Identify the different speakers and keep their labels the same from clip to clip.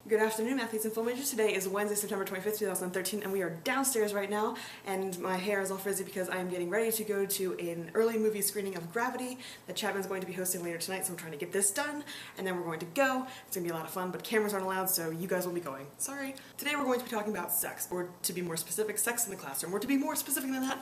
Speaker 1: Good afternoon, Mathletes and film majors. Today is Wednesday, September 25th, 2013, and we are downstairs right now, and my hair is all frizzy because I am getting ready to go to an early movie screening of Gravity that Chapman's going to be hosting later tonight, so I'm trying to get this done, and then we're going to go. It's going to be a lot of fun, but cameras aren't allowed, so you guys will be going. Sorry. Today we're going to be talking about sex, or to be more specific, sex in the classroom, or to be more specific than that,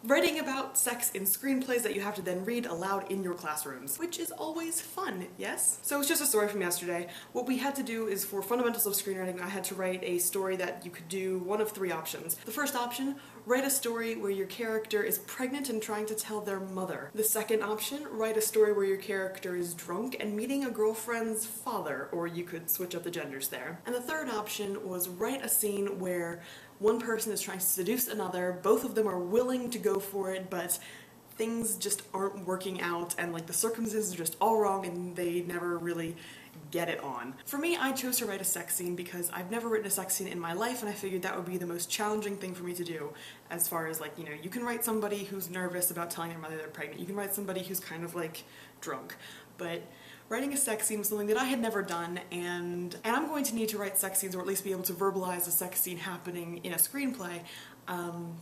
Speaker 1: writing about sex in screenplays that you have to then read aloud in your classrooms, which is always fun, yes? So it's just a story from yesterday. What we had to do is, for fundamentals of screenwriting, I had to write a story that you could do one of three options. The first option, write a story where your character is pregnant and trying to tell their mother. The second option, write a story where your character is drunk and meeting a girlfriend's father, or you could switch up the genders there. And the third option was write a scene where one person is trying to seduce another, both of them are willing to go for it, but things just aren't working out and like the circumstances are just all wrong and they never really get it on. For me, I chose to write a sex scene because I've never written a sex scene in my life, and I figured that would be the most challenging thing for me to do, as far as like, you know, you can write somebody who's nervous about telling their mother they're pregnant, you can write somebody who's kind of like drunk, but writing a sex scene was something that I had never done, and I'm going to need to write sex scenes, or at least be able to verbalize a sex scene happening in a screenplay,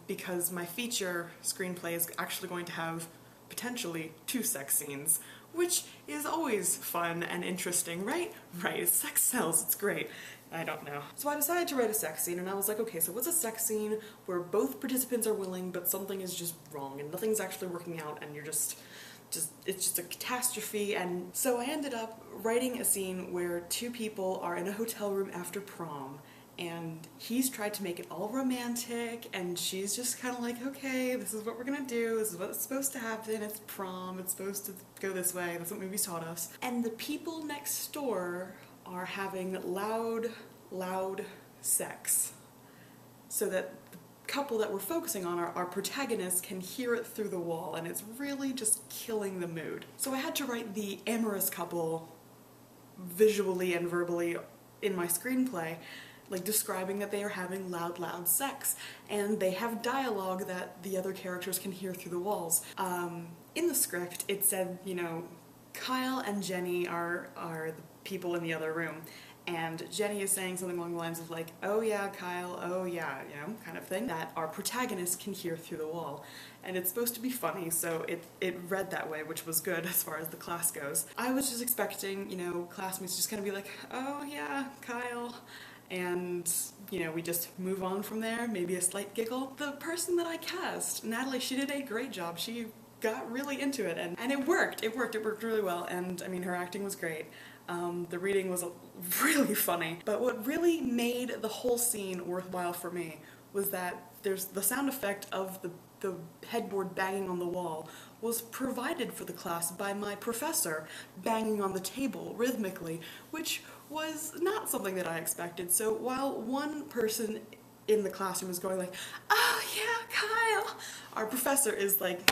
Speaker 1: because my feature screenplay is actually going to have potentially 2 sex scenes, which is always fun and interesting, right? Right, sex sells, it's great. I don't know. So I decided to write a sex scene, and I was like, okay, so what's a sex scene where both participants are willing, but something is just wrong, and nothing's actually working out, and you're it's just a catastrophe. And so I ended up writing a scene where 2 people are in a hotel room after prom, and he's tried to make it all romantic, and she's just kind of like, okay, this is what we're gonna do, this is what's supposed to happen, it's prom, it's supposed to go this way, that's what movies taught us. And the people next door are having loud sex, so that the couple that we're focusing on, our protagonists, can hear it through the wall, and it's really just killing the mood. So I had to write the amorous couple visually and verbally in my screenplay, like describing that they are having loud sex, and they have dialogue that the other characters can hear through the walls. In the script it said, you know, Kyle and Jenny are the people in the other room, and Jenny is saying something along the lines of like, oh yeah, Kyle, oh yeah, you know, kind of thing, that our protagonist can hear through the wall. And it's supposed to be funny, so it read that way, which was good as far as the class goes. I was just expecting, you know, classmates just kind of be like, oh yeah, Kyle, and, you know, we just move on from there, maybe a slight giggle. The person that I cast, Natalie, she did a great job. She got really into it, and it worked really well, and I mean, her acting was great. The reading was really funny, but what really made the whole scene worthwhile for me was that there's the sound effect of the headboard banging on the wall was provided for the class by my professor banging on the table rhythmically, which was not something that I expected. So while one person in the classroom is going like, oh yeah, Kyle, our professor is like,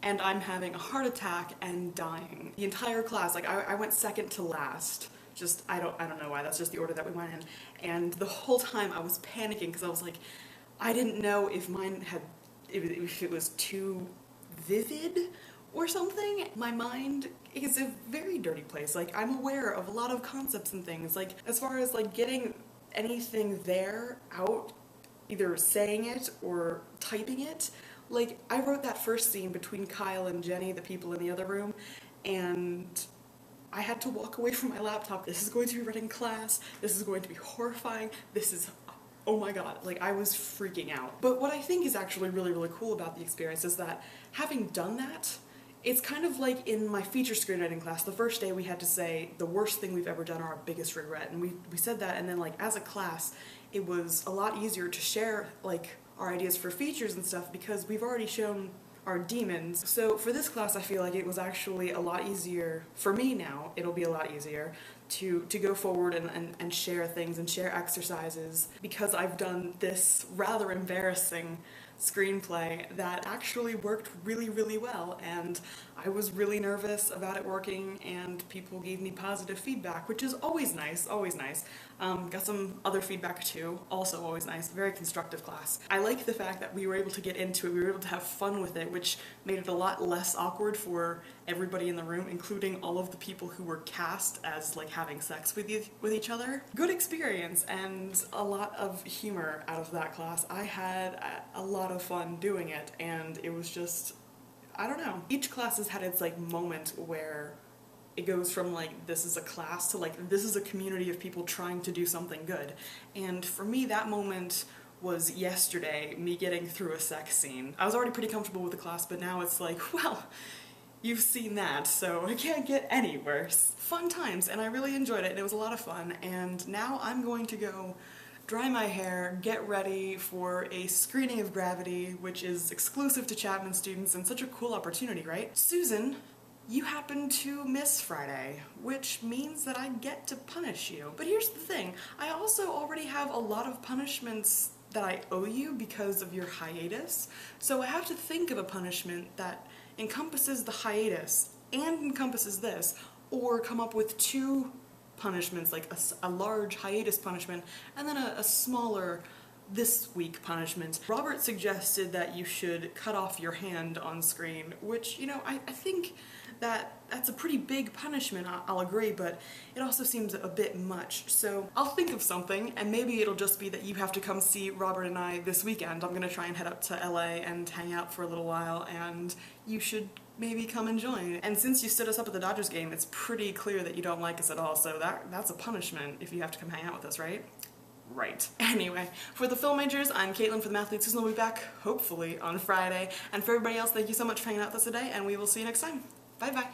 Speaker 1: and I'm having a heart attack and dying. The entire class, like I went second to last. Just, I don't know why, that's just the order that we went in. And the whole time I was panicking because I was like, I didn't know if mine had, if it was too vivid or something. My mind is a very dirty place. Like, I'm aware of a lot of concepts and things. Like, as far as like getting anything there out, either saying it or typing it, like, I wrote that first scene between Kyle and Jenny, the people in the other room, and I had to walk away from my laptop. This is going to be read in class, this is going to be horrifying, this is, oh my god, like, I was freaking out. But what I think is actually really cool about the experience is that, having done that, it's kind of like in my feature screenwriting class, the first day we had to say the worst thing we've ever done or our biggest regret, and we said that, and then like as a class it was a lot easier to share like our ideas for features and stuff because we've already shown our demons. So for this class I feel like it was actually a lot easier, for me now, it'll be a lot easier to go forward and share things and share exercises, because I've done this rather embarrassing screenplay that actually worked really well, and I was really nervous about it working, and people gave me positive feedback, which is always nice, always nice. Got some other feedback too, also always nice, very constructive class. I like the fact that we were able to get into it, we were able to have fun with it, which made it a lot less awkward for everybody in the room, including all of the people who were cast as like having sex with each other. Good experience and a lot of humor out of that class. I had a lot of fun doing it, and it was just, I don't know. Each class has had its like moment where it goes from like this is a class to like this is a community of people trying to do something good. And for me, that moment was yesterday, me getting through a sex scene. I was already pretty comfortable with the class, but now it's like, well, you've seen that, so it can't get any worse. Fun times, and I really enjoyed it, and it was a lot of fun, and now I'm going to go dry my hair, get ready for a screening of Gravity, which is exclusive to Chapman students, and such a cool opportunity, right? Susan, you happen to miss Friday, which means that I get to punish you. But here's the thing, I also already have a lot of punishments that I owe you because of your hiatus, so I have to think of a punishment that encompasses the hiatus and encompasses this, or come up with two punishments, like a large hiatus punishment and then a smaller this week punishment. Robert suggested that you should cut off your hand on screen, which, you know, I think that's a pretty big punishment, I'll agree, but it also seems a bit much. So I'll think of something, and maybe it'll just be that you have to come see Robert and I this weekend. I'm gonna try and head up to LA and hang out for a little while, and you should maybe come and join. And since you stood us up at the Dodgers game, it's pretty clear that you don't like us at all, so that's a punishment if you have to come hang out with us, right? Right. Anyway, for the film majors, I'm Caitlin for the Mathlete. Susan will be back, hopefully, on Friday. And for everybody else, thank you so much for hanging out with us today, and we will see you next time. Bye bye.